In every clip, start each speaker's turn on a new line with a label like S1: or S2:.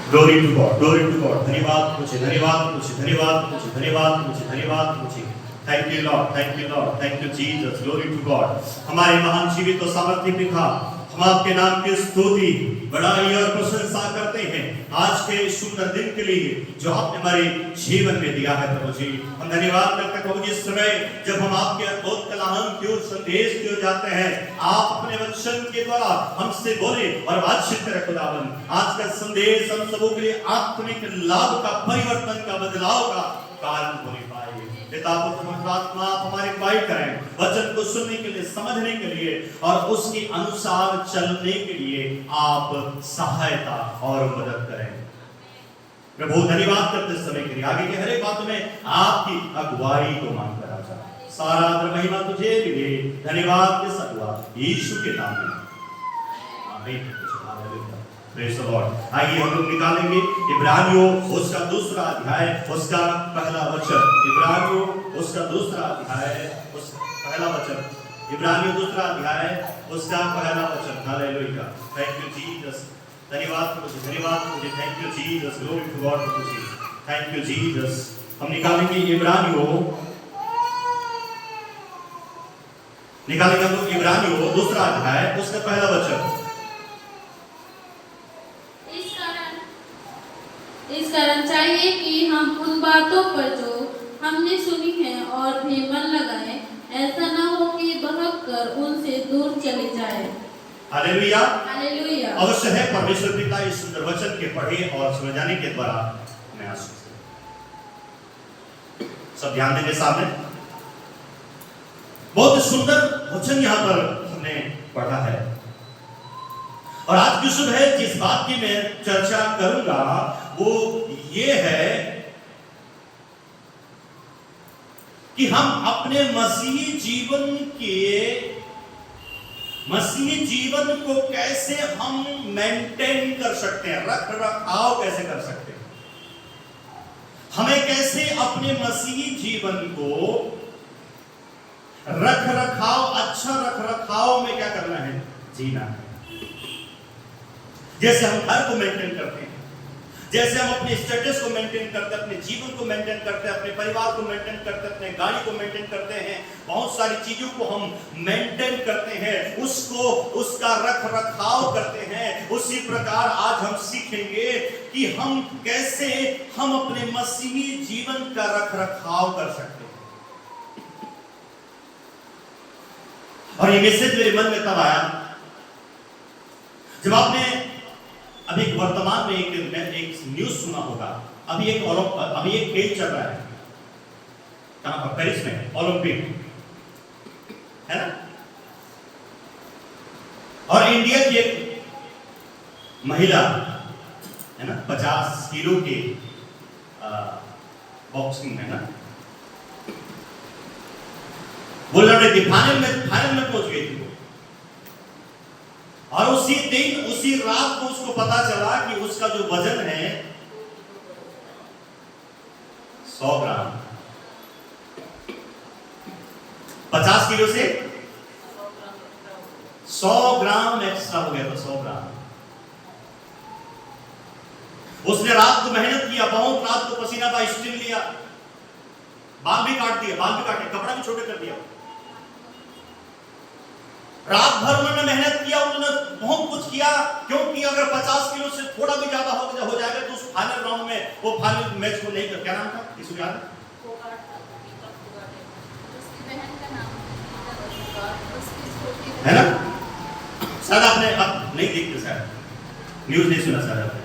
S1: Glory to God, glory to God. धन्यवाद मुझे, धन्यवाद मुझे, धन्यवाद मुझे, धन्यवाद मुझे, धन्यवाद मुझे। Thank you Lord, thank you Lord, thank you Jesus. Glory to God. हमारे महान जीवित और सामर्थ्य पिता, हम आपके नाम की स्तुति, बड़ाई और प्रशंसा करते हैं आज के सुंदर दिन के लिए जो आपने हमारे जीवन में दिया है प्रभु जी। हम धन्यवाद करते हैं प्रभु जी, इस समय जब हम आपके अद्भुत कलाम की ओर संदेश की ओर जाते हैं, आप अपने वचन के द्वारा हमसे बोले और बातचीत करें खुदावन। आज का संदेश हम सबों के लिए आत्मिक लाभ का, परिवर्तन का, बदलाव का कारण होने पाए। पिता पुत्र पवित्र आत्मा, आप हमारी अगुवाई करें वचन को सुनने के लिए, समझने के लिए और उसके अनुसार चलने के लिए आप सहायता और मदद करें प्रभु। धन्यवाद करते समय के लिए, आगे के हर एक बात में आपकी अगुवाई को मांगकर आजा। सारा आदर महिमा तुझे मिले। धन्यवाद के सदवा यीशु के नाम में, आमीन। Praise the Lord. आइए हम लोग निकालेंगे इब्रानियों उसका दूसरा अध्याय, उसका पहला वचन। इब्रानियों उसका दूसरा अध्याय, उसका पहला वचन। इब्रानियों दूसरा अध्याय, उसका पहला वचन। हालेलुया। Thank you Jesus. धन्यवाद मुझे, धन्यवाद मुझे। Thank you Jesus. Glory to God मुझे। Thank you Jesus. हम निकालेंगे इब्रानियों, निकालेंगे हम लोग इब्रानियों दूसरा अध्याय, उसका पहला वचन।
S2: इस कारण चाहिए कि हम उन बातों पर जो हमने सुनी है और भी मन लगाए, ऐसा न हो कि बहक कर उनसे दूर चले जाए।
S1: Hallelujah,
S2: hallelujah.
S1: अवश्य है परमेश्वर पिता इस सुंदर वचन के पढ़े और समझाने के द्वारा हमें आशीष दे। सब ध्यान देंगे सामने। बहुत सुंदर वचन यहाँ पर हमने पढ़ा है और आज की सुबह जिस बात की मैं चर्चा करूंगा वो ये है कि हम अपने मसीही जीवन को कैसे हम मेंटेन कर सकते हैं, रख रखाव कैसे कर सकते हैं। हमें कैसे अपने मसीही जीवन को रख रखाव, अच्छा रख रखाव में क्या करना है, जीना है। जैसे हम घर को मेंटेन करते हैं, जैसे हम अपने स्टेटस को मेंटेन करते हैं, अपने जीवन को मेंटेन करते हैं, अपने परिवार को मेंटेन करते हैं, अपने गाड़ी को मेंटेन करते हैं, बहुत सारी चीजों को हम मेंटेन करते हैं, उसको उसका रख रखाव करते हैं। उसी प्रकार आज हम सीखेंगे कि हम कैसे हम अपने मसीही जीवन का रख रखाव कर सकते हैं। और ये मैसेज मेरे मन में तब आया जब आपने अभी वर्तमान में एक न्यूज सुना होगा। अभी एक खेल चल रहा है, कहां पर, पेरिस में, ओलंपिक है ना। और इंडिया की एक महिला है ना, 50 किलो के बॉक्सिंग में ना, वो लड़ रही थी, फाइनल में पहुंच गई थी वो। और उसी दिन, उसी रात को उसको पता चला कि उसका जो वजन है 100 ग्राम, 50 किलो से 100 ग्राम एक्स्ट्रा हो गया था, 100 ग्राम। उसने रात को मेहनत किया, बहुत रात को पसीना का स्टीम लिया, बाल भी काट दिया, बाल भी काटे, कपड़ा भी छोटे कर दिया। रात भर उन्होंने मेहनत किया, उन्होंने बहुत कुछ किया, क्योंकि अगर 50 किलो से थोड़ा भी ज्यादा हो जाएगा तो उस फाइनल राउंड में, वो फाइनल मैच को नहीं कर, क्या नाम था किसी याद है ना? शायद आपने अब नहीं देखते, शायद न्यूज नहीं सुना शायद आपने।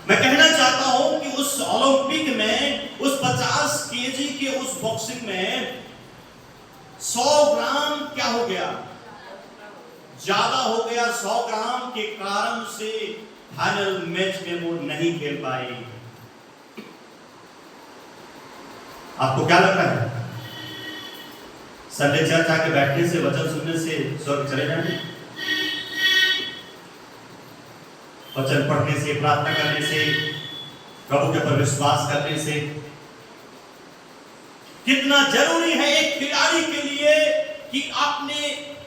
S1: मैं कहना चाहता हूं कि उस ओलंपिक में, उस 50 केजी के उस बॉक्सिंग में 100 ग्राम क्या हो गया, ज्यादा हो गया। 100 ग्राम के कारण से फाइनल मैच में वो नहीं खेल पाए। आपको क्या लगता है, संडे चर्च आके बैठने से, वचन सुनने से स्वर्ग चले जाएंगे? वचन पढ़ने से, प्रार्थना करने से, प्रभु के पर विश्वास करने से कितना जरूरी है एक खिलाड़ी के लिए कि अपने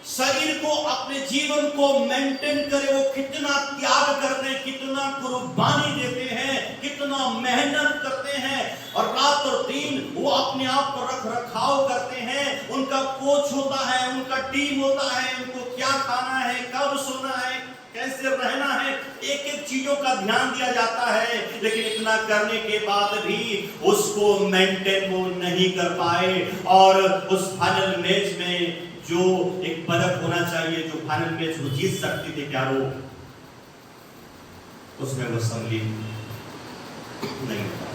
S1: शरीर को, अपने जीवन को मेंटेन करे, वो कितना त्याग करते हैं, कितना कुर्बानी देते हैं, कितना मेहनत करते हैं, और रात और दिन वो अपने आप को रख रखाव करते हैं। उनका कोच होता है, उनका टीम होता है, उनको क्या खाना है, कब सोना है, कैसे रहना है, एक एक चीजों का ध्यान दिया जाता है। लेकिन इतना करने के बाद भी उसको मेंटेन वो नहीं कर पाए, और उस फाइनल मैच में जो एक पदक होना चाहिए, जो फाइनल मैच वो जीत सकती थी प्यारो, उसमें वो सम्मिलित नहीं था।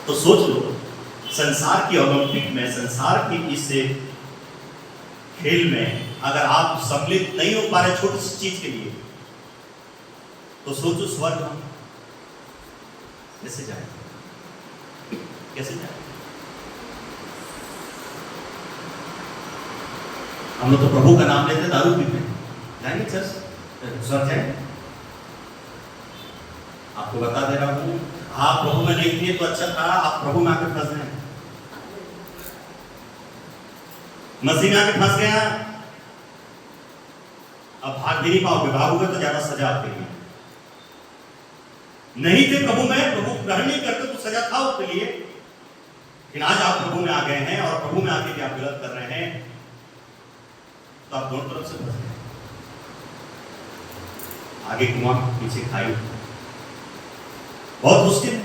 S1: तो सोच लो, संसार की ओलंपिक में, संसार की इस खेल में अगर आप सम्मिलित नहीं हो पा रहे छोटी सी चीज के लिए, तो सोचो स्वर्ग हम कैसे जाए, कैसे जाए। हम लोग तो प्रभु का नाम लेते, दारू पीते हैं, जाएंगे चर्च, स्वर्ग जाएंगे? आपको बता दे रहा हूं, आप प्रभु में नहीं थे तो अच्छा था, आप प्रभु में आकर फंस गए, मसीह में आकर फंस गया, अब भाग भी नहीं पाओगे, भागोगे तो ज्यादा सजा आपके लिए। नहीं थे प्रभु में, प्रभु ग्रहण नहीं करते तो सजा था उसके लिए। लेकिन आज आप प्रभु में आ गए हैं, और प्रभु में आके भी आप गलत कर रहे हैं, तो आप दोनों तरफ से फंस गए, आगे कुआं पीछे खाई, बहुत मुश्किल है।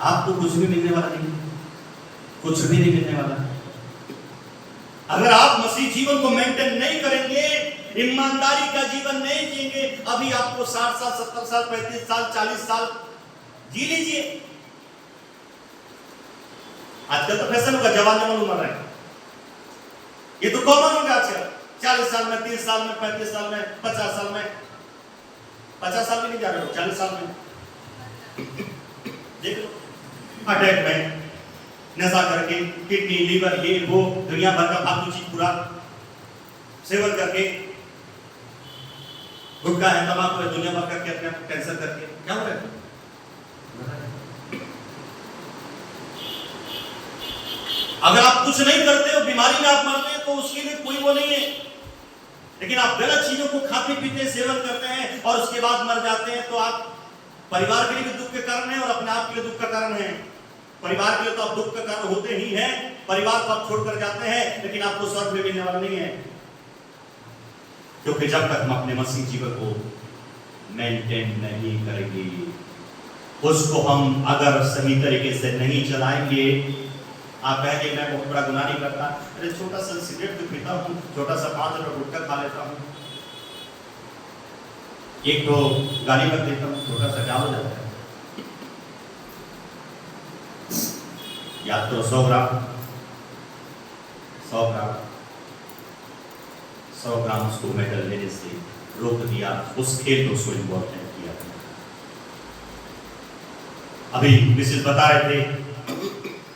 S1: आपको कुछ भी मिलने वाला नहीं, कुछ भी नहीं मिलने वाला। अगर आप मसीह जीवन को मेंटेन नहीं करेंगे, ईमानदारी का जीवन नहीं जिएंगे, अभी आपको 60 साल, 70 साल, 35 साल, 40 साल जी लीजिए। आजकल तो फैशन होगा, जवान जवान उम्र है, ये तो कॉमन होगा आजकल। 40 साल में, 30 साल में, 35 साल में, 50 साल में, 50 साल भी नहीं जा रहे हो, 40 साल में देख लो, अटैक में, नशा करके, किडनी, लीवर, ये वो दुनिया भर का फालतू चीज पूरा सेवन करके, गुटखा है, तंबाकू है, दुनिया भर का क्या कैंसर करके क्या हो रहा है? अगर आप कुछ नहीं करते हो, बीमारी में आप मरते हैं, तो उसके लिए कोई वो नहीं है। लेकिन आप गलत चीजों को खाते पीते सेवन करते हैं और उसके बाद मर जाते हैं, तो आप परिवार के लिए भी दुख के कारण हैं और अपने आप के लिए दुख का कारण हैं। परिवार के लिए तो आप दुख का कारण होते ही हैं, परिवार को आप छोड़कर जाते हैं, लेकिन आपको स्वर्ग में मिलने वाला नहीं है। क्योंकि जब तक हम अपने मसीह जीवन को मेंटेन नहीं करेंगे, उसको हम अगर सही तरीके से नहीं चलाएंगे, आप कहेंगे मैं बहुत बड़ा गुनाह नहीं करता, अरे छोटा सा सिगरेट तो पीता हूँ, छोटा सा 5 रुपये गुटखा खा लेता हूँ, एक तो गाली कर देता हूँ, छोटा सा क्या हो जाता है? या तो 100 ग्राम उसको मेडल लेने से रोक दिया, उस खेल को उसको इन्वॉल्व नहीं किया। अभी मिसेस बता रहे थे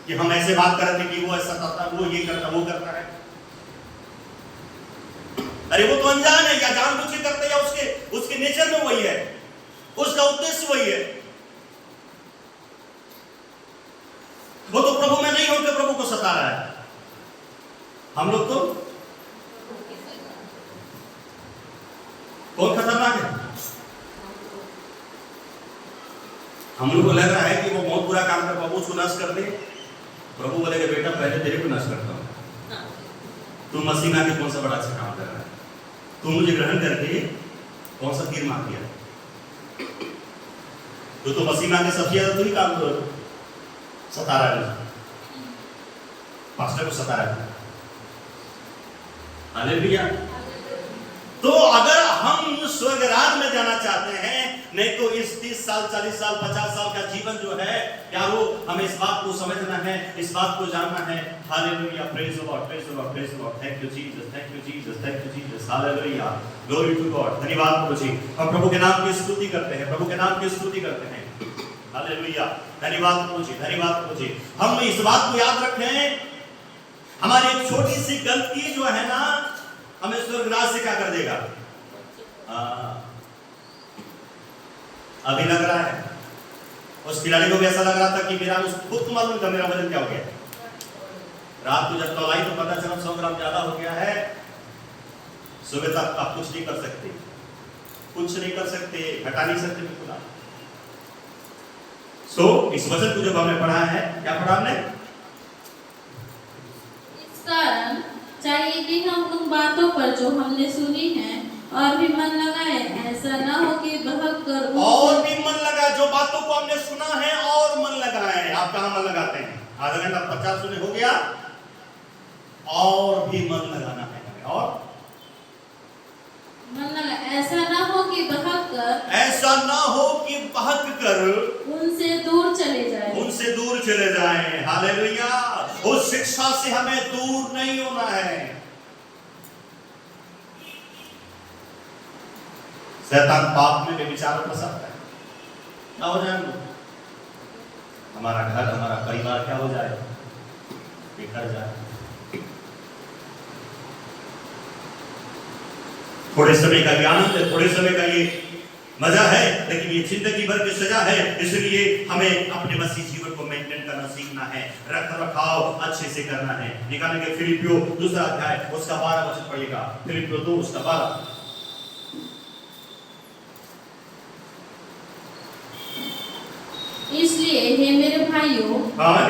S1: कि हम ऐसे बात कर रहे थे कि वो ऐसा करता, वो ये करता, वो करता है। अरे वो तो अनजान है, या जानबूझ के करता है, या उसके नेचर में वही है, उसका उद्देश्य वही है। वो तो प्रभु में नहीं होकर प्रभु को सता रहा है। हम लोग तो कौन खतरनाक है? हम लोग को लग रहा है कि वो बहुत बुरा काम कर, प्रभु उसको नाश कर दे। प्रभु बोलेगा बेटा पहले तेरे को नाश करता हूं, तू मसीह में आके कौन सा बड़ा अच्छा काम कर रहा है, तू मुझे ग्रहण करके कौन सा तीर मार दिया, तो मसीह में आके सबसे ज्यादा तू ही काम करो, सता रहा है, पास्टर को सता रहा है। हालेलुया। तो अगर हम स्वर्ग राज्य में जाना चाहते हैं, नहीं तो इस 30 साल, 40 साल, 50 साल का जीवन जो है, क्या वो हमें इस बात को समझना है, इस बात को जानना है। Hallelujah, praise the Lord, praise the Lord, praise the Lord, thank you Jesus, thank you Jesus, thank you Jesus, hallelujah, glory to God. धन्यवाद प्रभु जी। हम प्रभु के नाम की स्तुति करते हैं, प्रभु के नाम की स्तुति करते हैं। हालेलुया, धन्यवाद प्रभु जी, धन्यवाद प्रभु जी। हम इस बात को याद रखें, हमारी एक छोटी सी गलती जो है ना, हमें स्वर्ग राज्य से क्या कर देगा। अभी लग रहा है उस खिलाड़ी को भी ऐसा लग रहा था कि मेरा, उसको खुद मालूम था मेरा वजन क्या हो गया। रात को जब तौलाई तो पता चला 100 ग्राम ज्यादा हो गया है, सुबह तक आप कुछ नहीं कर सकते, कुछ नहीं कर सकते, हटा नहीं सकते बिल्कुल आप। इस वचन को जब हमने पढ़ा है, क्या पढ़ा हमने?
S2: इस कारण चाहिए कि हम उन बातों पर जो हमने सुनी है और भी मन लगाए, ऐसा ना हो कि बहक कर
S1: और भी मन लगाए। जो बातों को हमने सुना है और मन लगाए। आप कहाँ मन लगाते हैं? आधा घंटा 50 सुने हो गया, और भी मन लगाना है हमें। और
S2: मन लगा, ऐसा ना हो कि बहक कर,
S1: ऐसा ना हो कि बहक कर
S2: उनसे दूर चले जाए,
S1: उनसे दूर चले जाएं। हालेलुया। उस शिक्षा से हमें दूर नहीं होना है। शैतान पाप में व्यभिचार फंसाता है, क्या हो जाए? हमारा घर, हमारा परिवार क्या हो जाए? बिखर जाए। थोड़े समय का ये आनंद है, थोड़े समय का ये मजा है, लेकिन ये जिंदगी भर की सजा है। इसलिए हमें अपने मसीह जीवन को मेंटेन करना सीखना है, रख रखाव अच्छे से करना है। निकालेंगे फिलिपियो 2 अध्याय उसका 12 वचन पढ़िएगा। फिलिपियो 2 उसका 12।
S2: इसलिए हे मेरे भाइयों,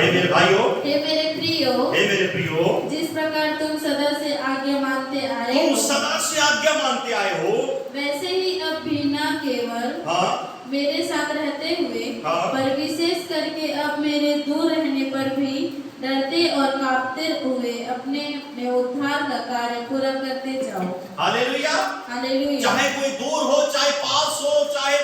S1: हे मेरे भाइयों,
S2: हे मेरे प्रियो,
S1: हे मेरे प्रियो,
S2: जिस प्रकार तुम सदा से आज्ञा मानते आए हो,
S1: तुम सदा से आज्ञा मानते आए हो,
S2: वैसे ही अब भी न केवल मेरे साथ रहते हुए, पर विशेष करके अब मेरे दूर रहने पर भी डरते और कांपते हुए अपने उद्धार का कार्य पूरा करते जाओ।
S1: Hallelujah,
S2: hallelujah.
S1: चाहे कोई दूर हो, चाहे पास हो, चाहे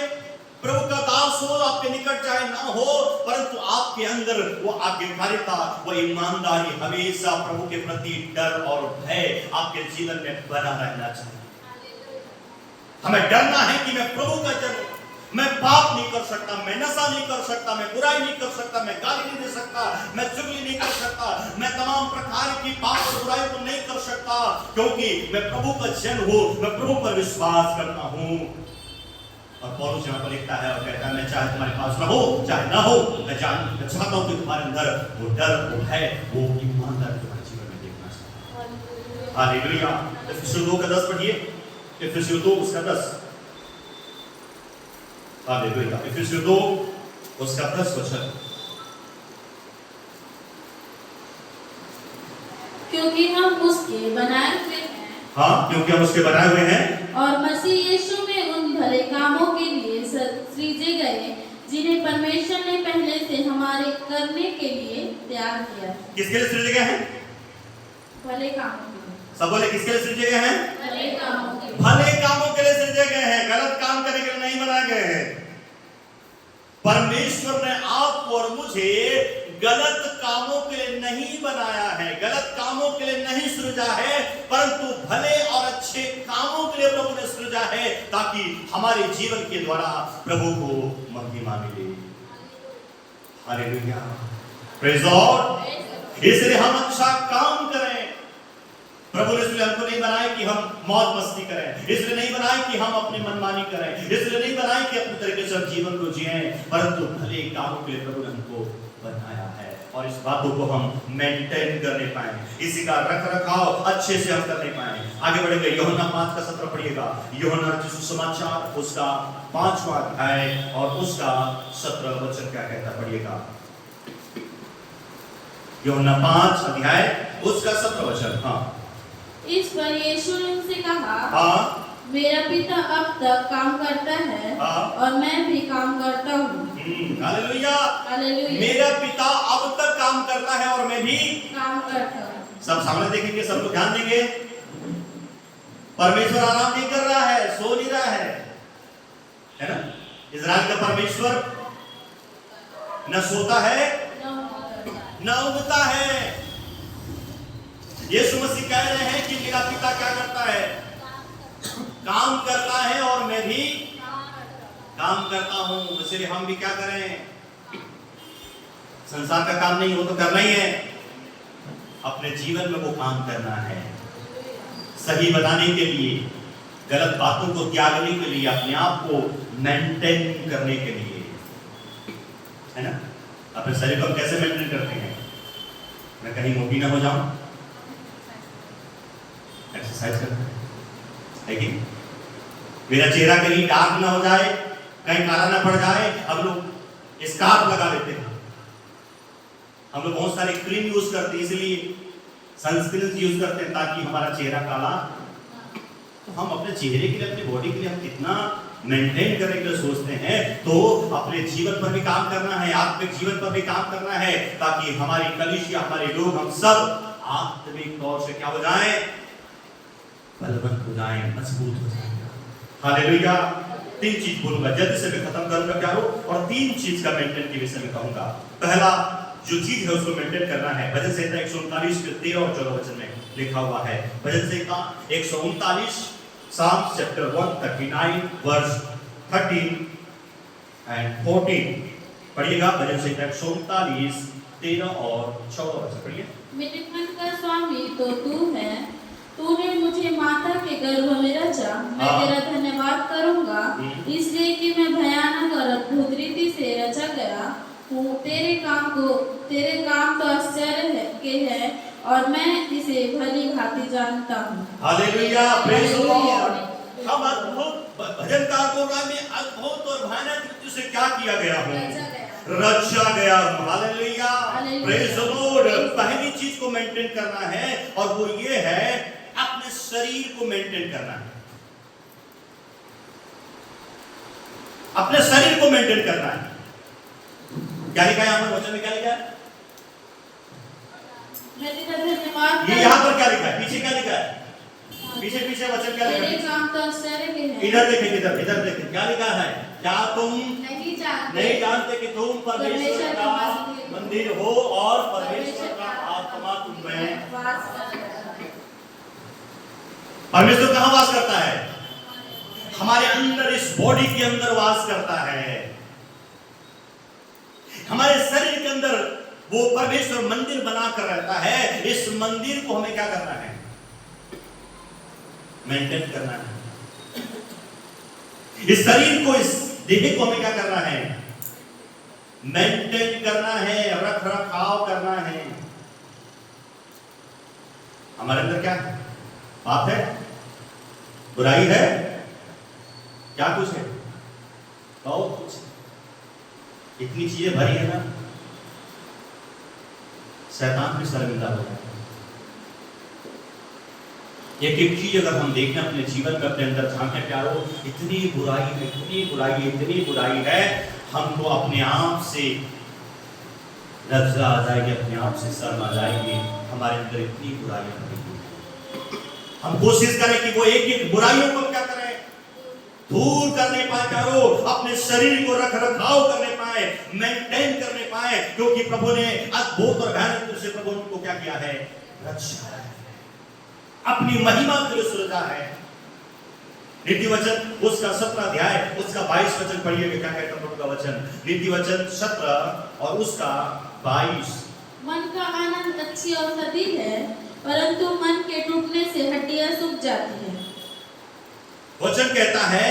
S1: प्रभु का दास हो, आपके निकट चाहे ना हो, परंतु आपके अंदर वो आज्ञाकारिता, वो ईमानदारी, हमेशा प्रभु के प्रति डर और भय आपके जीवन में बना रहना चाहिए। हमें डरना है कि मैं प्रभु का जन, मैं पाप नहीं कर सकता, मैं नशा नहीं कर सकता, मैं बुराई नहीं कर सकता, मैं गाली नहीं दे सकता, मैं चुगली नहीं कर सकता, मैं तमाम प्रकार की पाप और बुराई को नहीं कर सकता, क्योंकि मैं प्रभु का जन हूं, मैं प्रभु पर विश्वास करता हूं। और पौलुस यहाँ पर लिखता है और कहता है, मैं चाहे तुम्हारे पास ना हो, चाहे ना हो, मैं चाहता हूं कि तुम्हारे अंदर वो डर, वो है, वो ईमानदारी तुम्हारे जीवन में देखना चाहिए। हालेलुया। इफिसियों 2 का 10 पढ़िए। इफिसियों 2 उसका 10। हालेलुया। इफिसियों 2 उसका 10 वचन।
S2: क्योंकि हम उसके बनाए हुए हैं,
S1: क्योंकि हम उसके बनाए हुए हैं,
S2: और मसीह यीशु में उन भले कामों के लिए सृजे गए जिन्हें परमेश्वर ने पहले से हमारे करने के लिए तैयार किया।
S1: किसके लिए सृजे गए हैं?
S2: भले कामों के लिए।
S1: सब बोले किसके लिए सृजे गए हैं?
S2: भले कामों के लिए।
S1: भले कामों के लिए सृजे गए हैं, गलत काम करने के लिए नहीं बनाए गए हैं। परमेश्वर ने आपको और मुझे गलत कामों के लिए नहीं बनाया है, गलत कामों के लिए नहीं सृजा है, परंतु भले और अच्छे कामों के लिए प्रभु ने सृजा है, ताकि हमारे जीवन के द्वारा प्रभु को महिमा मिले। Hallelujah, praise God. इसलिए हम अच्छा काम करें। प्रभु ने इसलिए हमको नहीं बनाया कि हम मौज मस्ती करें, इसलिए नहीं बनाया कि हम अपनी मनमानी करें, इसलिए नहीं बनाया कि अपने तरीके से जीवन को जिएं, परंतु भले कामों के लिए प्रभु ने हमको बनाया है, और इस बातों को हम मेंटेन करने पाए, इसी का रख रखाव अच्छे से हम करने पाए। आगे बढ़ेंगे, यूहन्ना 5 का 17 पढ़िएगा। यूहन्ना रचित सुसमाचार उसका 5वां अध्याय और उसका 17 वचन क्या कहता है, पढ़िएगा। यूहन्ना 5 अध्याय उसका 17 वचन।
S2: इस पर यीशु ने उनसे कहा, मेरा पिता अब तक काम करता है और मैं भी काम करता हूँ। Hallelujah, hallelujah. मेरा पिता अब तक काम करता है और मैं भी काम करता हूँ। सब सामने देखेंगे, सब लोग ध्यान देंगे। परमेश्वर आराम नहीं कर रहा है, सो नहीं रहा है ना? इज़राइल का परमेश्वर न सोता है न उगता है। यीशु मसीह कह रहे हैं कि मेरा पिता क्या करता है? काम करता है और मैं भी काम करता हूं। इसलिए हम भी क्या करें? संसार का काम नहीं हो तो करना ही है, अपने जीवन में वो काम करना है, सही बनाने के लिए, गलत बातों को त्यागने के लिए, अपने आप को मेंटेन करने के लिए, है ना? अपने शरीर को कैसे मेंटेन करते हैं? मैं कहीं मोटी ना हो जाऊं, एक्सरसाइज करते हैं,
S1: है कि मेरा चेहरा कहीं डार्क ना हो जाए, कहीं काला ना पड़ जाए। हम लोग स्कार्फ लगा लेते हैं, हम लोग बहुत सारे क्रीम यूज करते हैं, इसलिए सनस्क्रीन यूज करते हैं ताकि हमारा चेहरा काला। तो हम अपने चेहरे के लिए, अपनी बॉडी के लिए हम कितना मेंटेन करने के लिए सोचते हैं। तो अपने जीवन पर भी काम करना है, आत्मिक जीवन पर भी काम करना है, ताकि हमारी कलीसिया, हमारे लोग, हम सब आत्मिक तौर से क्या हो जाएं, बलवंत हो जाएं, मजबूत हो जाएं। हालेलुया। 3 चीज बोलूंगा, जल्दी से मैं खत्म करूंगा प्यारो, और 3 चीज का मेंटेन के विषय में कहूंगा। पहला जो चीज है उसको मेंटेन करना है। भजन संहिता 139 के 13 और 14 वचन में लिखा हुआ है। भजन संहिता 139 Psalms chapter 139 verse 13 and 14 पढ़िएगा। भजन संहिता 139 13 और 14 वचन पढ़िए।
S3: मेरे मन का स्वामी तो तू है, तूने मुझे माता के गर्भ में रचा। मैं तेरा धन्यवाद करूंगा, इसलिए कि मैं भयानक और अद्भुत रीति से रचा गया हूँ। तेरे काम तो आश्चर्य है के है, और मैं इसे भली भांति जानता हूँ।
S1: Hallelujah, praise the Lord. हम अद्भुत, भजनकार बोल रहा है, अद्भुत और भयानक रीति से क्या किया गया हूँ, रचा गया हूँ। Hallelujah, praise the Lord. पहली चीज को मेंटेन करना है और वो ये है, अपने शरीर को मेंटेन करना है, अपने शरीर को मेंटेन करना है। क्या लिखा है यहाँ पर वचन में, क्या लिखा है?
S3: धन्यवाद।
S1: ये यहाँ पर क्या लिखा है, पीछे क्या लिखा है, पीछे पीछे वचन क्या लिखा है?
S3: काम तो आश्चर्य के है।
S1: इधर देखें, इधर देखें, क्या लिखा है? क्या तुम नहीं जानते कि तुम परमेश्वर का मंदिर हो और परमेश्वर का आत्मा तुम में? परमेश्वर कहाँ वास करता है? हमारे अंदर, इस बॉडी के अंदर वास करता है। हमारे शरीर के अंदर वो परमेश्वर मंदिर बनाकर रहता है। इस मंदिर को हमें क्या करना है? मेंटेन करना है। इस शरीर को, इस देह को हमें क्या करना है? मेंटेन करना है, रख रखाव करना है। हमारे अंदर क्या है? पाप है, बुराई है, क्या कुछ है? बहुत कुछ, इतनी चीजें भरी है ना, शैतान भी शर्मिंदा हो जाता है। एक एक चीज अगर हम देखें अपने जीवन में, अपने अंदर झांके प्यारो, इतनी बुराई है, इतनी बुराई है, इतनी बुराई है, हमको अपने आप से लज्जा आ जाएगी, अपने आप से शर्म आ जाएगी। हमारे अंदर इतनी बुराई है, हम कोशिश करें कि वो एक एक बुराइयों को क्या करें, दूर करने पाए प्यारो, अपने शरीर को रख रखाव करने पाए, मेंटेन करने पाए, क्योंकि प्रभु ने अद्भुत और भयानक रूप से प्रभु को क्या किया है? रक्षा है, अपनी महिमा के लिए सृजा है। नीति वचन उसका 17 अध्याय उसका 22 वचन पढ़िएगा, क्या कहता प्रभु का वचन। नीति वचन 17 और उसका 22।
S3: मन का आनंद अच्छी औषधि है, परंतु मन के टूटने से हड्डियां सूख जाती है।
S1: वचन कहता है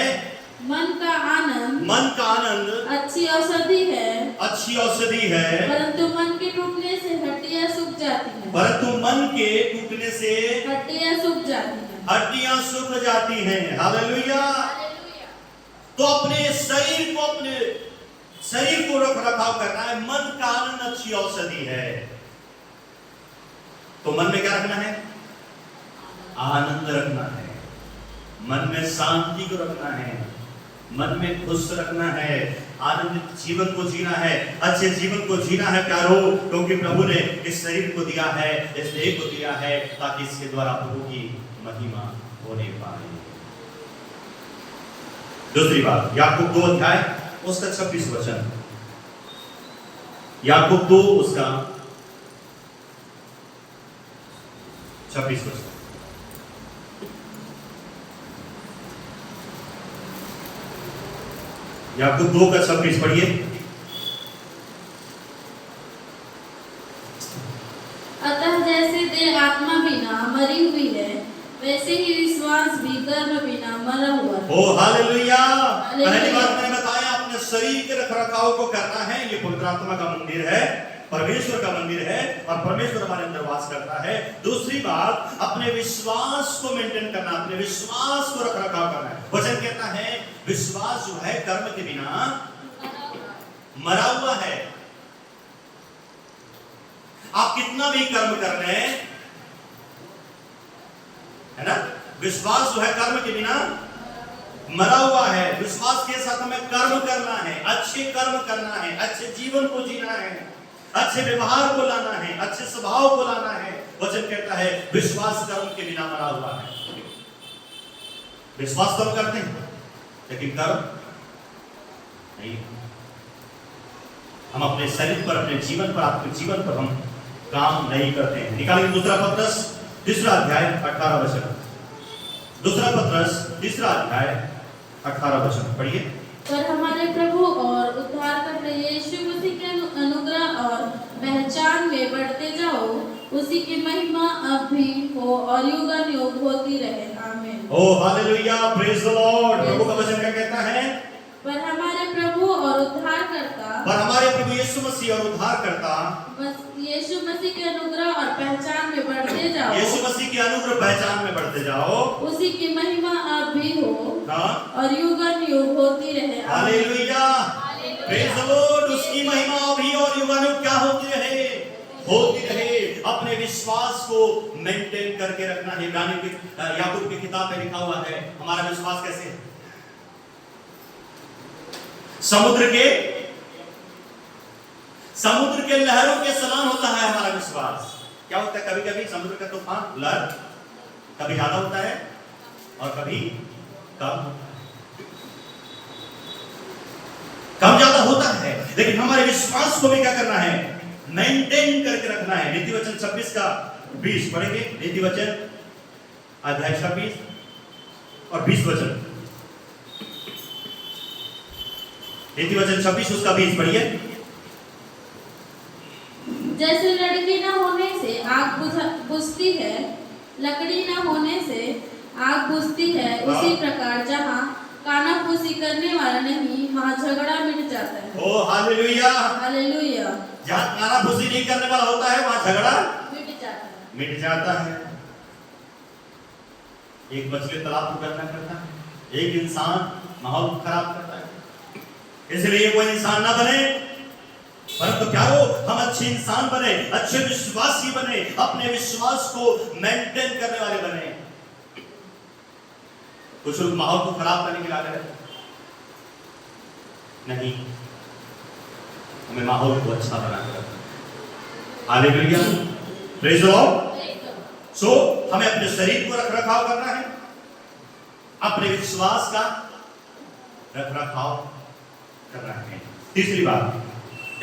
S3: मन का आनंद अच्छी औषधि है,
S1: अच्छी औषधि है,
S3: परंतु मन के टूटने से हड्डियां सूख जाती हैं।
S1: परंतु मन के टूटने से
S3: हड्डियां सूख जाती हैं।
S1: हड्डियां सूख जाती हैं। हालेलुया। तो अपने शरीर को रख रखाव करना है। मन का आनंद अच्छी औषधि है। तो मन में क्या रखना है? आनंद रखना है, मन में शांति को रखना है, मन में खुश रखना है, आनंदित जीवन को जीना है, अच्छे जीवन को जीना है प्यारो, क्योंकि प्रभु ने इस शरीर को दिया है, इस देह को दिया है, ताकि इसके द्वारा प्रभु की महिमा होने पाए। दूसरी बात, याकूब 2 अध्याय उसका 26 वचन, याकूब 2 उसका 26 वचन। याकूब 2 का 26 पढ़िए।
S3: अतः जैसे देह आत्मा बिना मरी हुई है, वैसे ही विश्वास भी गर्भ बिना मरा हुआ है।
S1: ओ हालेलुया। पहली बात मैंने बताया, अपने शरीर के रखरखाव को करना है। ये पवित्र आत्मा का मंदिर है, परमेश्वर का मंदिर है और परमेश्वर हमारे अंदर वास करता है। दूसरी बात, अपने विश्वास को मेंटेन करना, अपने विश्वास को रख रखाव करना है। वचन कहता है विश्वास जो है कर्म के बिना मरा हुआ है। आप कितना भी कर्म कर रहे हैं, है ना, विश्वास जो है कर्म के बिना मरा हुआ है। विश्वास के साथ हमें कर्म करना है, अच्छे कर्म करना है, अच्छे जीवन को जीना है, अच्छे व्यवहार को लाना है, अच्छे स्वभाव को लाना है। वचन कहता है विश्वास कर्म के बिना मरा हुआ है। विश्वास तो हम करते हैं लेकिन कर्म नहीं। हम अपने शरीर पर, अपने जीवन पर, आपके जीवन पर हम काम नहीं करते हैं। निकालिए दूसरा पत्रस तीसरा अध्याय 18 वचन। दूसरा पत्रस तीसरा अध्याय 18 वचन पढ़िए।
S3: पर हमारे प्रभु और उद्धारकर्ता यीशु मसीह के अनुग्रह और पहचान में बढ़ते जाओ, उसी की महिमा अब भी हो और युगानुयुग होती रहे। आमीन।
S1: ओ हालेलुया, प्रेज द लॉर्ड। प्रभु का वचन क्या कहता है?
S3: पर हमारे प्रभु और उद्धारकर्ता,
S1: पर हमारे प्रभु यीशु मसीह और उद्धारकर्ता
S3: यीशु मसीह के अनुग्रह और पहचान में बढ़ते जाओ,
S1: यीशु मसीह के अनुग्रह पहचान में बढ़ते जाओ,
S3: उसी की महिमा अब भी हो
S1: हाँ,
S3: और युगानुयुग होती रहे।
S1: Hallelujah, praise the Lord. उसकी महिमा अभी और युगानुयुग क्या होती रहे? होती रहे। अपने विश्वास को मेंटेन करके रखना है। याकूब की किताब में लिखा हुआ है हमारा विश्वास कैसे है? समुद्र के लहरों के समान होता है हमारा विश्वास। क्या होता है? कभी कभी समुद्र का तूफान, लहर कभी ज्यादा होता है और कभी कम ज्यादा होता है, लेकिन हमारे विश्वास को भी क्या करना है? मेंटेन करके रखना है। नीति वचन 26 का 20 पढ़ेंगे। नीति वचन अध्याय 26 और 20 वचन। नीति वचन 26 उसका 20 पढ़िए।
S3: जैसे लड़की न होने से आग बुझती है, लकड़ी न होने से आग बुझती है, उसी प्रकार जहाँ कानाफूसी करने वाला नहीं, वहाँ झगड़ा मिट जाता है।
S1: ओ हालेलुया,
S3: हालेलुया।
S1: जहाँ कानाफूसी नहीं करने वाला होता है वहाँ झगड़ा मिट जाता है। एक मछली तालाब को गंदा करता है, एक इंसान माहौल खराब करता है। इसलिए कोई इंसान ना बने, परंतु प्यारो हम अच्छे इंसान बने, अच्छे विश्वासी बने, अपने विश्वास को मेंटेन करने वाले बने। कुछ लोग माहौल को खराब करने के लिए आगे नहीं, हमें माहौल को अच्छा बनाकर रखना। Hallelujah, praise the Lord. So हमें अपने शरीर को रखरखाव करना है, अपने विश्वास का रखरखाव करना है। तीसरी बात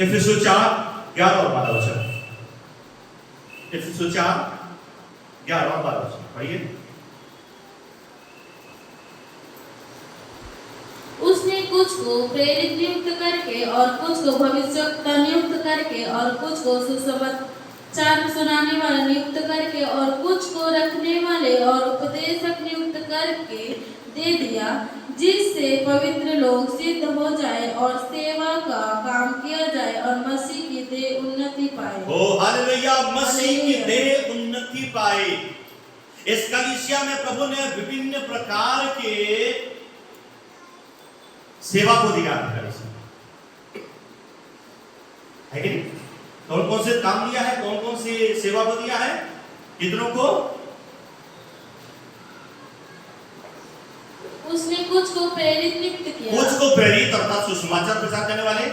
S1: इफिसियों 4:11 और 12 वचन। इफिसियों 4:11 और 12 वचन पढ़िए।
S3: उसने कुछ को प्रेरित नियुक्त करके और कुछ को भविष्यवक्ता नियुक्त करके और कुछ को सुसमाचार सुनाने वाला नियुक्त करके और कुछ को रखने वाले और उपदेशक नियुक्त करके दे दिया, जिससे पवित्र लोग सिद्ध हो जाए और सेवा का काम किया जाए और मसीह की देह उन्नति पाए।
S1: ओ हालेलुया, मसीह की देह उन्नति पाए। इस कलीसिया में प्रभु ने विभिन्न प्रकार के सेवा को दिया है कि नहीं? कौन कौन से काम दिया है, कौन कौन सी सेवा को दिया है, कितनों को?
S3: उसने कुछ को प्रेरित नियुक्त किया,
S1: कुछ को प्रेरित अर्थात सुसमाचार प्रचार करने वाले,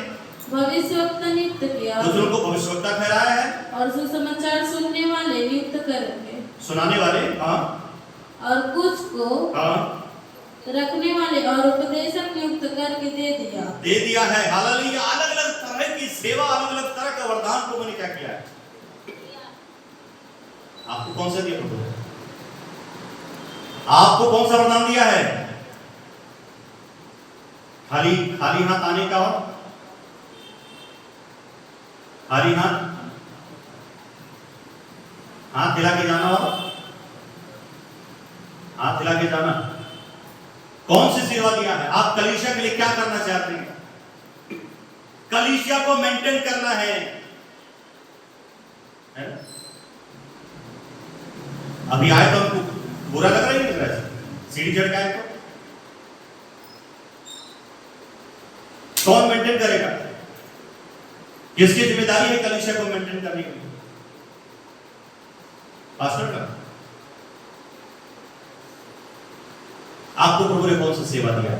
S3: भविष्यवक्ता नियुक्त किया,
S1: दूसरों को भविष्यवक्ता ठहराया है,
S3: और सुसमाचार सुनने वाले नियुक्त करके,
S1: सुनाने वाले, हाँ,
S3: और कुछ को
S1: हाँ,
S3: रखने वाले और उपदेशक नियुक्त करके दे
S1: दिया है। हालेलुया, अलग अलग तरह की सेवा, अलग अलग तरह का वरदान प्रभु ने क्या किया है? आपको कौन सा दिया प्रभु? आपको कौन सा वरदान दिया है? खाली हाथ आने का और खाली हाथ हिला के जाना और हाथ हिला के जाना। कौन सी सेवा दिया है? आप कलीसिया के लिए क्या करना चाहते हैं? कलीसिया को मेंटेन करना है,
S2: है ना? अभी आए तो हमको बुरा लग रहा है, नहीं लग रहा है? सीढ़ी चढ़ के आए तो कौन मेंटेन करेगा? किसकी जिम्मेदारी है कलीसिया को मेंटेन करने की? पास्टर का। आपको प्रभु ने कौन सा सेवा दिया?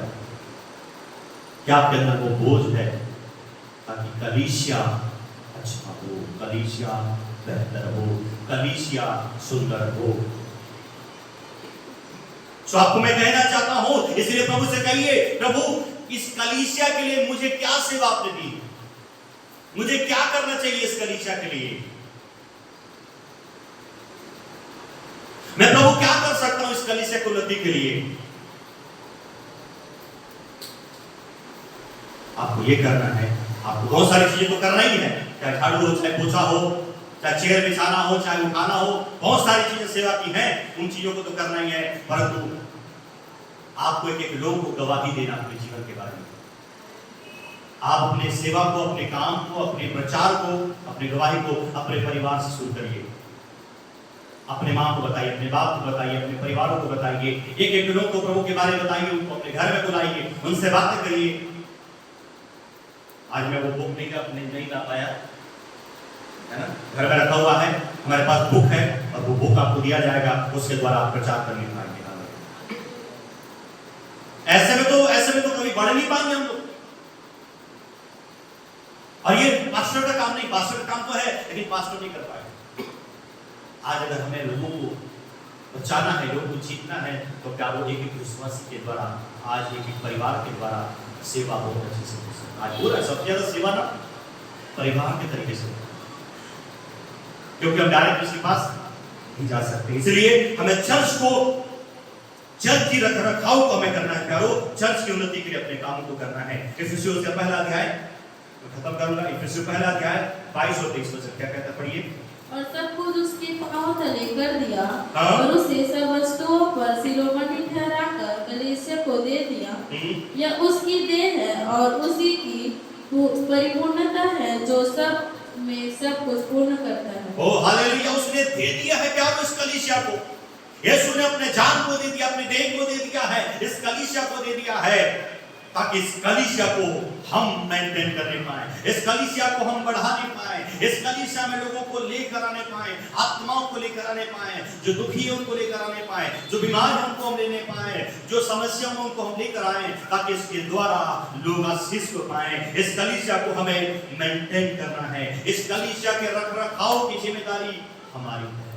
S2: क्या आपके अंदर वो बोझ है ताकि कलीसिया अच्छा हो, कलीसिया बेहतर हो, कलीसिया सुंदर हो? तो आपको मैं कहना चाहता हूं, इसलिए प्रभु से कहिए, प्रभु इस कलीसिया के लिए मुझे क्या सेवा आपने दी? मुझे क्या करना चाहिए इस कलीसिया के लिए? मैं प्रभु क्या कर सकता हूं इस कलीसिया की उन्नति के लिए? आपको ये करना है, आपको बहुत सारी चीजें तो करना ही है, चाहे झाड़ू हो, चाहे पोछा हो, चाहे चेयर बिछाना हो, चाहे उठाना हो, बहुत सारी चीजें सेवा की हैं, उन चीजों को तो करना ही है। परंतु आपको एक एक लोगों को गवाही देना अपने जीवन के बारे में। आप अपने सेवा को, अपने काम को, अपने प्रचार को, अपनी गवाही को अपने परिवार से शुरू करिए। अपने माँ को बताइए, अपने बाप को बताइए, अपने परिवारों को बताइए, एक एक लोगों को प्रभु के बारे में बताइए, उनको अपने घर में बुलाइए, उनसे बातें करिए। आज मैं वो बुक नहीं ला पाया, है ना? घर में रखा हुआ है, हमारे पास बुक है और वो बुक आपको दिया जाएगा, उसके द्वारा आप प्रचार करने पाएंगे। ऐसे में तो कभी बढ़ नहीं पाएंगे हम लोग। और ये पास्टर का काम नहीं, पास्टर का काम तो है, लेकिन पास्टर नहीं कर पाए। आज अगर हमें लोगों को बचाना है, लोगों को जीतना है, तो क्या वो एक एक विश्वासी के द्वारा, आज एक एक परिवार के द्वारा सेवा बहुत अच्छी से हो सकती है। आज हो रहा है सबसे ज्यादा सेवा ना परिवार के तरीके से, क्योंकि हम डायरेक्ट उसके पास नहीं जा सकते। इसलिए हमें चर्च की रखरखाव को हमें करना है प्यारो, चर्च की उन्नति के लिए अपने कामों को करना है। इफिसियों का पहला अध्याय खत्म करूंगा। इफिसियों पहला अध्याय 22 और 23 वचन क्या कहता है, पढ़िए।
S3: और सब कुछ उसके पांव तले कर दिया
S2: हाँ?
S3: और उसे सब वस्तुओं पर शिरोमणि ठहराकर कलीसिया को दे दिया। यह उसकी देह है और उसी की परिपूर्णता है, जो सब में सब कुछ पूर्ण करता है।
S2: ओ हालेलुया! उसने दे दिया है प्यारो इस कलीसिया को। यीशु ने अपने जान को दे दिया, अपने देह को दे दिया है, इस कलीसिया को दे दिया है, ताकि इस कलीसिया को हम मेंटेन करने पाए, इस कलीसिया को हम बढ़ाने पाए, इस कलीसिया में लोगों को लेकर आने पाए, आत्माओं को लेकर आने पाए, जो दुखी है उनको लेकर आने पाए, जो बीमार है उनको हम लेने पाए, जो समस्या में उनको हम लेकर आए, ताकि इसके द्वारा लोग आशीष को पाए। इस कलीसिया को हमें मेंटेन करना है, इस कलीसिया के रखरखाव की जिम्मेदारी हमारी है।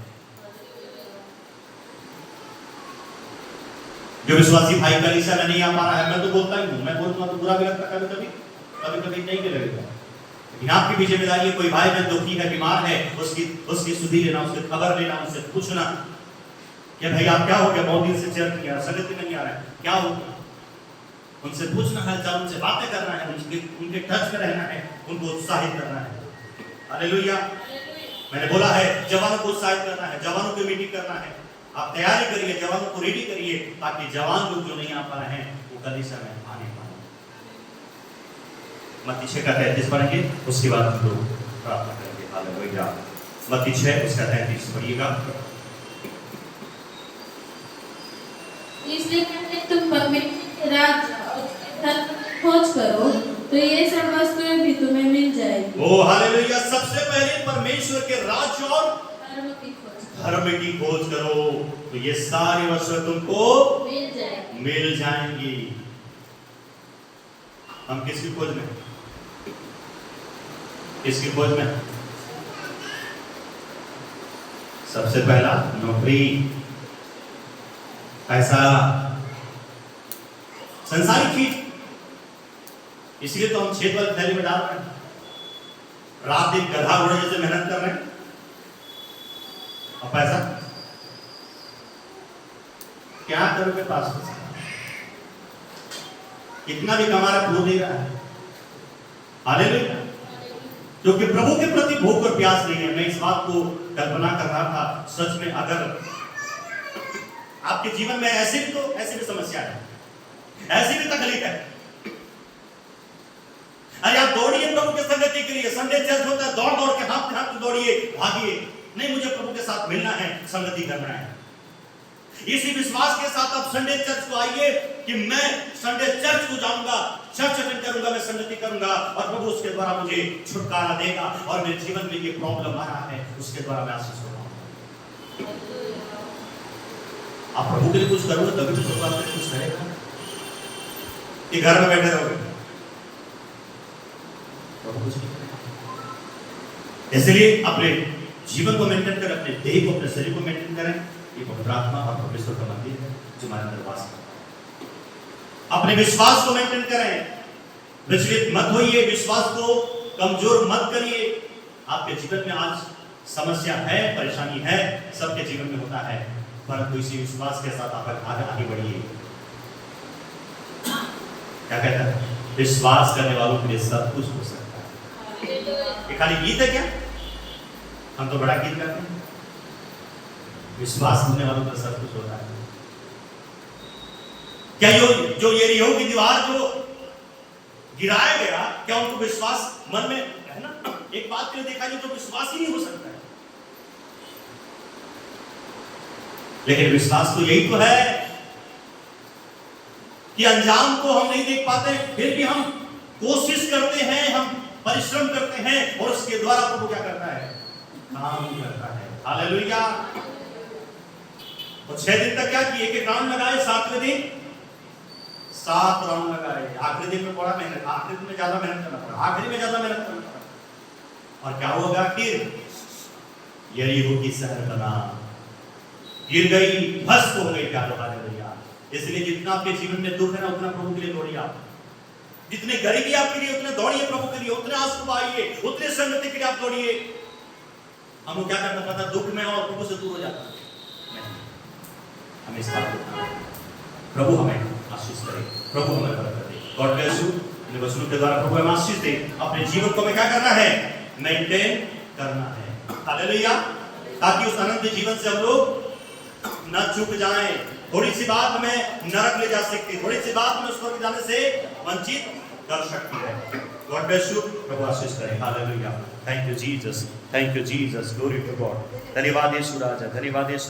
S2: जो विश्वासी भाई कलीसिया में नहीं आ पा रहा है, मैं तो बोलता ही हूँ, मैं बोलता तो बुरा भी लगता है, कभी नहीं भी लगेगा, लेकिन आपकी भी जिम्मेदारी है। कोई भाई बहन दुखी है, बीमार है, उसकी सुधी लेना, उससे खबर लेना, उससे पूछना कि भाई आप क्या हो गया, बहुत दिन से चर्च नहीं आ रहा, संगत में नहीं आ रहा है, क्या हो गया? उनसे पूछना है, उनसे बातें करना है, उनके टच में रहना है, उनको उत्साहित करना है। हालेलुया! मैंने बोला है जवानों को उत्साहित करना है, जवानों की मीटिंग करना है। आप तैयारी करिए, जवानों को रेडी करिए, ताकि जवान लोग जो नहीं आ पा रहे हैं वो कलीसिया में आने पाए। मत्ती 6 का 33 पढ़ेंगे, उसके बाद हम लोग प्रार्थना करेंगे। हालेलुया! मत्ती 6 उसका 33 पढ़िएगा।
S3: इसलिए कहते तुम परमेश्वर के राज्य और उसके धर्म की खोज करो, तो ये सब वस्तुएं भी तुम्हें मिल जाएगी।
S2: ओ हालेलुया! सबसे पहले परमेश्वर के राज्य और धर्म की खोज करो, तो ये सारी वस्तुएं तुमको मिल जाएंगी। हम किसकी खोज में? किसकी खोज में? सबसे पहला नौकरी, पैसा, संसारिक चीज। इसलिए तो हम 6 पल थैली में डाल रहे हैं, रात दिन गधा घोड़े जैसे मेहनत कर रहे हैं। और पैसा क्या करोगे? पास कितना भी कमा रहा पूरा नहीं रहा है। हालेलुया! क्योंकि प्रभु के प्रति भूख और प्यास नहीं है। मैं इस बात को कल्पना कर रहा था, सच में अगर आपके जीवन में ऐसी भी समस्या है, ऐसी भी तकलीफ है, अरे आप दौड़िए प्रभु के संगति के लिए संडे चर्च होता है, दौड़ दौड़ के हाँफते दौड़िए, भागिए। नहीं, मुझे प्रभु के साथ मिलना है, संगति करना है। इसी विश्वास के साथ आप संडे चर्च को आइए कि मैं संडे चर्च को जाऊंगा, चर्च अटेंड करूंगा, मैं संगति करूंगा और प्रभु उसके द्वारा मुझे छुटकारा देगा और मेरे जीवन में ये प्रॉब्लम आ रहा है, उसके द्वारा मैं आशीष होगा। आप प्रभु के लिए कुछ करोगे तभी तो प्रभु आपके लिए कुछ करेगा, कि घर में बैठे रहोगे प्रभु कुछ नहीं करेगा। इसलिए अपने जीवन को मेंटेन करें, अपने देह को, अपने शरीर को मेंटेन करें। ये पवित्र आत्मा और परमेश्वर का मंदिर है जो हमारे अंदर वास करता है। अपने विश्वास को मेंटेन करें, विचलित मत होइए, विश्वास को कमजोर मत करिए। आपके जीवन में आज समस्या है, परेशानी है, सबके जीवन में होता है, परंतु इसी विश्वास के साथ आप आगे बढ़िए। क्या कहता है? विश्वास करने वालों के लिए सब कुछ हो सकता है। ये खाली गीत है क्या? हम तो बड़ा गीत करते हैं। विश्वास करने वालों का सब कुछ होता है। क्या जो यरीहो की दीवार जो गिराया गया, क्या उनको विश्वास मन में है ना? एक बात के लिए देखा जाए तो विश्वास ही नहीं हो सकता है, लेकिन विश्वास तो यही तो है कि अंजाम को हम नहीं देख पाते, फिर भी हम कोशिश करते हैं, हम परिश्रम करते हैं और उसके द्वारा प्रभु क्या करता है? काम करता है। हालेलुया। और 6 दिन तक क्या किए? एक राउंड लगाए, 7वें दिन 7 राउंड लगाए। आखिरी दिन में बड़ा मेहनत, आखिरी दिन में ज्यादा मेहनत करना पड़ा, आखिरी में ज्यादा मेहनत करना पड़ा। और क्या होगा? फिर यरीहो की शहर बना, गिर गई, भस्म हो गई। क्या होगा? हालेलुया। इसलिए जितना आपके जीवन में दुख है ना, उतना प्रभु के लिए दौड़िए आप। जितने गरीबी आपके लिए, उतने दौड़िए प्रभु के लिए, उतने आंसू बहाइए, उतने संगति के लिए आप दौड़िए। हमको क्या करना पड़ता? दुख में और प्रभु से दूर हो जाता है। हमें इस बात को प्रभु हमें आशीष करे, प्रभु हमें बरकत दे। God bless you. इन वचनों के द्वारा प्रभु हमें आशीष दे। अपने जीवन को हमें क्या करना है? मेंटेन करना है। हालेलुया। ताकि उस अनंत जीवन से हम लोग न चूक जाएं। थोड़ी सी बात हमें नरक ले जा सकती है, थोड़ी सी बात हमें स्वर्ग जाने से वंचित कर सकती है। God bless you. प्रभु आशीष करे। Hallelujah. Thank you Jesus, thank you Jesus, glory to God. धन्यवाद यीशु राजा, धन्यवाद यीशु।